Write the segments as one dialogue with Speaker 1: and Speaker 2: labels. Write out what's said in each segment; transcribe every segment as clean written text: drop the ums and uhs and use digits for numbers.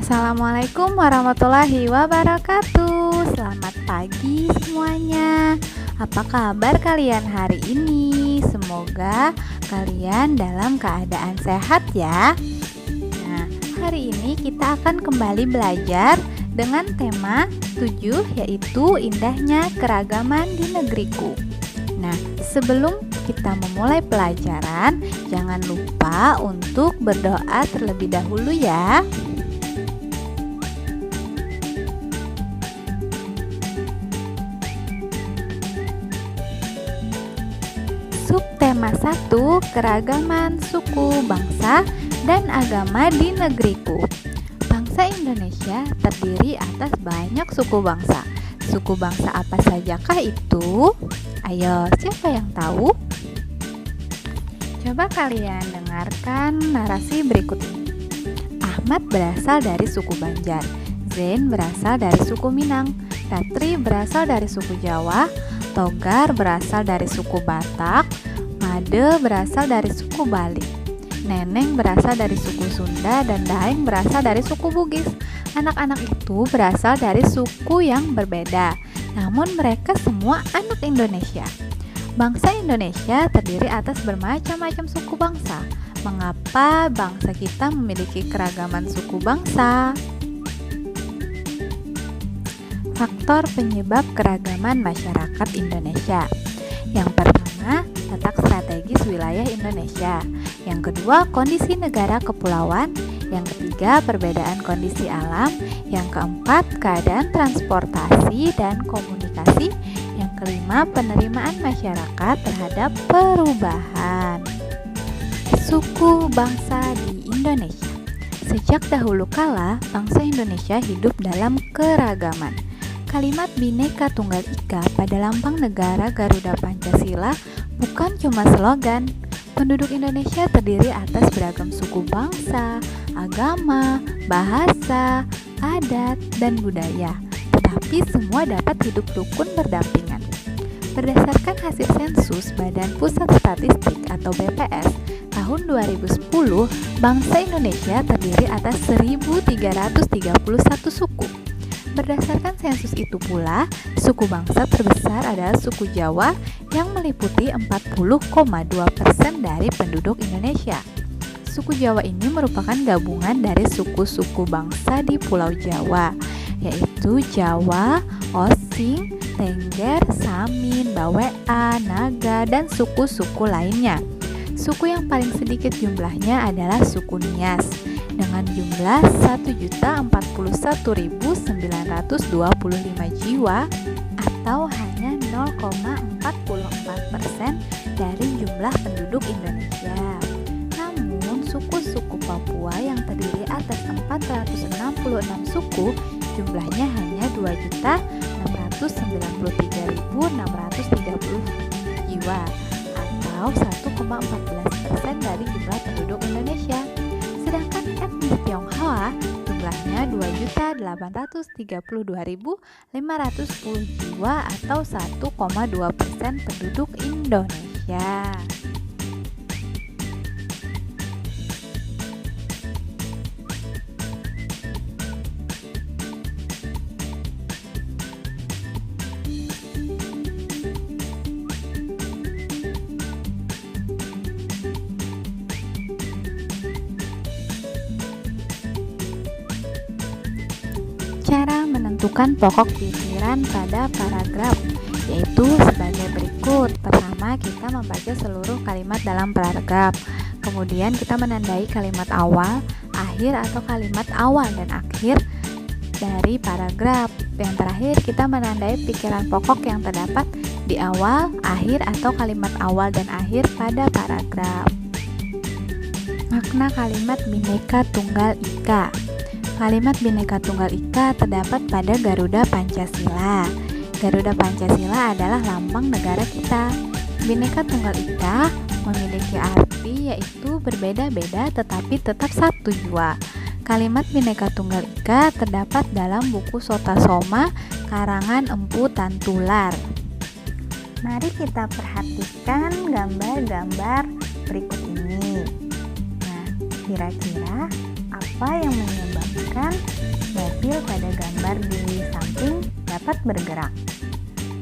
Speaker 1: Assalamualaikum warahmatullahi wabarakatuh. Selamat pagi semuanya. Apa kabar kalian hari ini? Semoga kalian dalam keadaan sehat ya. Nah, hari ini kita akan kembali belajar dengan tema 7, yaitu indahnya keragaman di negeriku. Nah, sebelum kita memulai pelajaran, jangan lupa untuk berdoa terlebih dahulu ya. Subtema 1, keragaman suku, bangsa, dan agama di negeriku. Bangsa Indonesia terdiri atas banyak suku bangsa. Suku bangsa apa sajakah itu? Ayo, siapa yang tahu? Coba kalian dengarkan narasi berikut ini. Ahmad berasal dari suku Banjar, Zain berasal dari suku Minang, Ratri berasal dari suku Jawa, Togar berasal dari suku Batak, Made berasal dari suku Bali, Neneng berasal dari suku Sunda, dan Daeng berasal dari suku Bugis. Anak-anak itu berasal dari suku yang berbeda, namun mereka semua anak Indonesia. Bangsa Indonesia terdiri atas bermacam-macam suku bangsa. Mengapa bangsa kita memiliki keragaman suku bangsa? Faktor penyebab keragaman masyarakat Indonesia. Yang pertama, letak strategis wilayah Indonesia. Yang kedua, kondisi negara kepulauan. Yang ketiga, perbedaan kondisi alam. Yang keempat, keadaan transportasi dan komunikasi. Yang kelima, penerimaan masyarakat terhadap perubahan. Suku bangsa di Indonesia. Sejak dahulu kala, bangsa Indonesia hidup dalam keragaman. Kalimat Bhinneka Tunggal Ika pada lambang negara Garuda Pancasila bukan cuma slogan. Penduduk Indonesia terdiri atas beragam suku bangsa, agama, bahasa, adat, dan budaya, tetapi semua dapat hidup rukun berdampingan. Berdasarkan hasil sensus Badan Pusat Statistik atau BPS tahun 2010, bangsa Indonesia terdiri atas 1.331 suku. Berdasarkan sensus itu pula, suku bangsa terbesar adalah suku Jawa yang meliputi 40,2% dari penduduk Indonesia. Suku Jawa ini merupakan gabungan dari suku-suku bangsa di Pulau Jawa, yaitu Jawa, Osing, Tengger, Samin, Bawea, Naga, dan suku-suku lainnya. Suku yang paling sedikit jumlahnya adalah suku Nias dengan jumlah 1.041.925 jiwa atau hanya 0,44% dari jumlah penduduk Indonesia. Namun, suku-suku Papua yang terdiri atas 466 suku jumlahnya hanya 2.693.630 jiwa atau 1,14% dari jumlah penduduk Indonesia. Sedangkan etnis Tionghoa jumlahnya 2.832.510 jiwa atau 1,2% penduduk Indonesia. Cara menentukan pokok pikiran pada paragraf yaitu sebagai berikut. Pertama, kita membaca seluruh kalimat dalam paragraf. Kemudian kita menandai kalimat awal, akhir atau kalimat awal dan akhir dari paragraf. Yang terakhir, kita menandai pikiran pokok yang terdapat di awal, akhir atau kalimat awal dan akhir pada paragraf. Makna kalimat Bhinneka Tunggal Ika. Kalimat Bhinneka Tunggal Ika terdapat pada Garuda Pancasila. Garuda Pancasila adalah lambang negara kita. Bhinneka Tunggal Ika memiliki arti yaitu berbeda-beda tetapi tetap satu jua. Kalimat Bhinneka Tunggal Ika terdapat dalam buku Sota Soma karangan Empu Tantular. Mari kita perhatikan gambar-gambar berikut ini. Nah, kira-kira apa yang menyebabkan mobil pada gambar di samping dapat bergerak?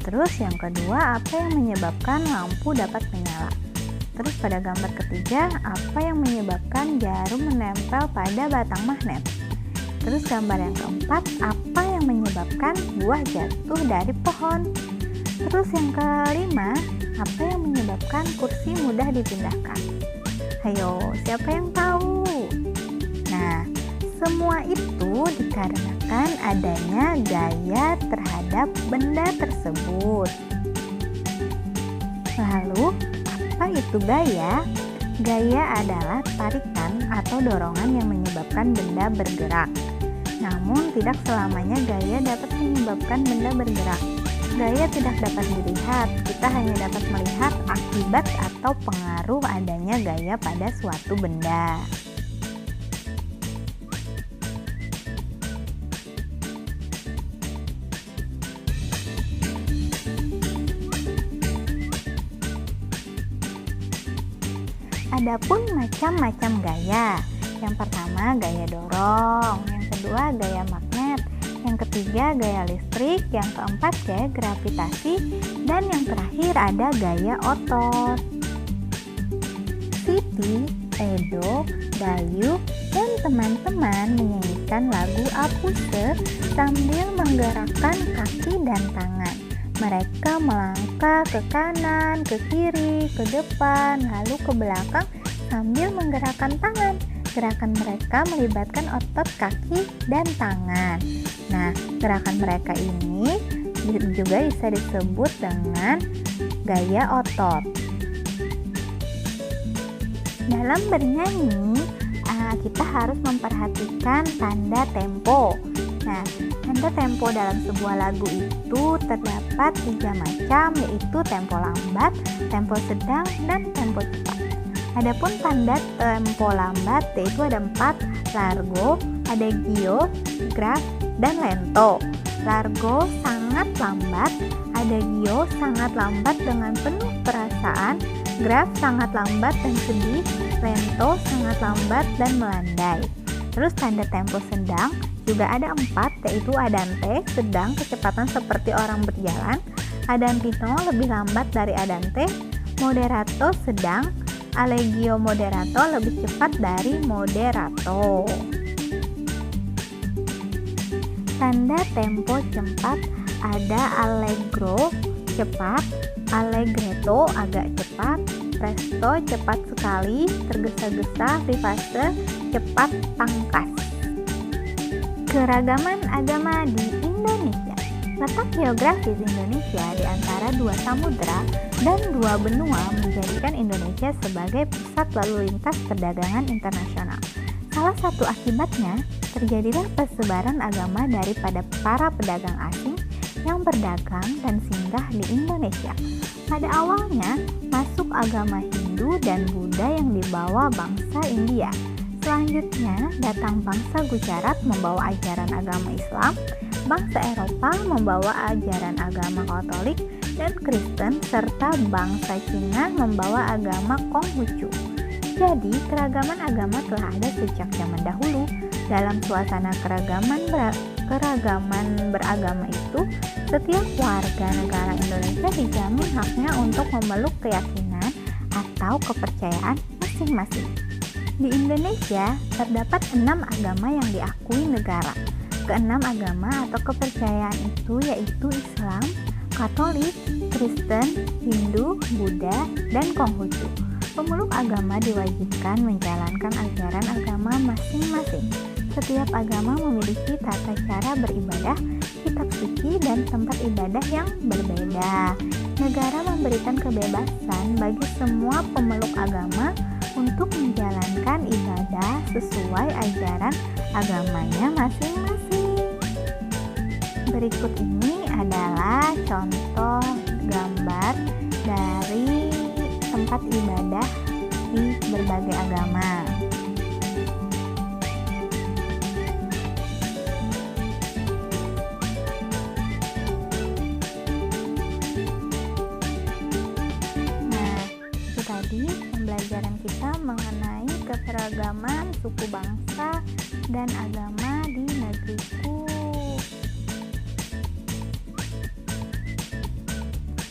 Speaker 1: Terus yang kedua, apa yang menyebabkan lampu dapat menyala? Terus pada gambar ketiga, apa yang menyebabkan jarum menempel pada batang magnet? Terus gambar yang keempat, apa yang menyebabkan buah jatuh dari pohon? Terus yang kelima, apa yang menyebabkan kursi mudah dipindahkan? Ayo, siapa yang tahu? Nah, semua itu dikarenakan adanya gaya terhadap benda tersebut. Lalu, apa itu gaya? Gaya adalah tarikan atau dorongan yang menyebabkan benda bergerak. Namun, tidak selamanya gaya dapat menyebabkan benda bergerak. Gaya tidak dapat dilihat, kita hanya dapat melihat akibat atau pengaruh adanya gaya pada suatu benda. Adapun macam-macam gaya. Yang pertama gaya dorong, yang kedua gaya magnet, yang ketiga gaya listrik, yang keempat gaya gravitasi, dan yang terakhir ada gaya otot. Siti, Edo, Dayu, dan teman-teman menyanyikan lagu Apuse sambil menggerakkan kaki dan tangan. Mereka melangkah ke kanan, ke kiri, ke depan, lalu ke belakang sambil menggerakkan tangan. Gerakan mereka melibatkan otot kaki dan tangan. Nah, gerakan mereka ini juga bisa disebut dengan gaya otot. Dalam bernyanyi, kita harus memperhatikan tanda tempo. Nah, tanda tempo dalam sebuah lagu itu terdapat 3 macam, yaitu tempo lambat, tempo sedang, dan tempo cepat. Adapun tanda tempo lambat yaitu ada 4, largo, adagio, graf, dan lento. Largo sangat lambat, adagio sangat lambat dengan penuh perasaan, graf sangat lambat dan sedih, lento sangat lambat dan melandai. Terus tanda tempo sedang juga ada 4, yaitu adante, sedang, kecepatan seperti orang berjalan, adantino lebih lambat dari adante, moderato sedang, allegro moderato lebih cepat dari moderato. Tanda tempo cepat ada allegro cepat, allegretto agak cepat, presto cepat sekali, tergesa-gesa, vivace cepat pangkas. Keragaman agama di Indonesia. Letak geografis Indonesia di antara 2 samudra dan 2 benua menjadikan Indonesia sebagai pusat lalu lintas perdagangan internasional. Salah satu akibatnya, terjadilah persebaran agama daripada para pedagang asing yang berdagang dan singgah di Indonesia. Pada awalnya, masuk agama Hindu dan Buddha yang dibawa bangsa India. Selanjutnya, datang bangsa Gujarat membawa ajaran agama Islam, bangsa Eropa membawa ajaran agama Katolik dan Kristen, serta bangsa Cina membawa agama Konghucu. Jadi, keragaman agama telah ada sejak zaman dahulu. Dalam suasana keragaman beragama itu, setiap warga negara Indonesia dijamin haknya untuk memeluk keyakinan atau kepercayaan masing-masing. Di Indonesia, terdapat 6 agama yang diakui negara. Keenam agama atau kepercayaan itu yaitu Islam, Katolik, Kristen, Hindu, Buddha, dan Konghucu. Pemeluk agama diwajibkan menjalankan ajaran agama masing-masing. Setiap agama memiliki tata cara beribadah, kitab suci, dan tempat ibadah yang berbeda. Negara memberikan kebebasan bagi semua pemeluk agama untuk menjalankan ibadah sesuai ajaran agamanya masing-masing. Berikut ini adalah contoh gambar dari tempat ibadah di berbagai agama. Nah, itu tadi pembelajaran kita mengenai keberagaman suku bangsa dan agama di negeriku.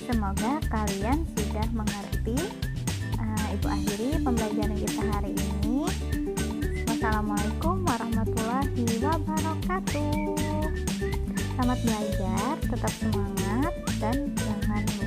Speaker 1: Semoga kalian sudah mengerti. Ibu akhiri pembelajaran kita hari ini. Wassalamualaikum warahmatullahi wabarakatuh. Selamat belajar, tetap semangat, dan jangan lupa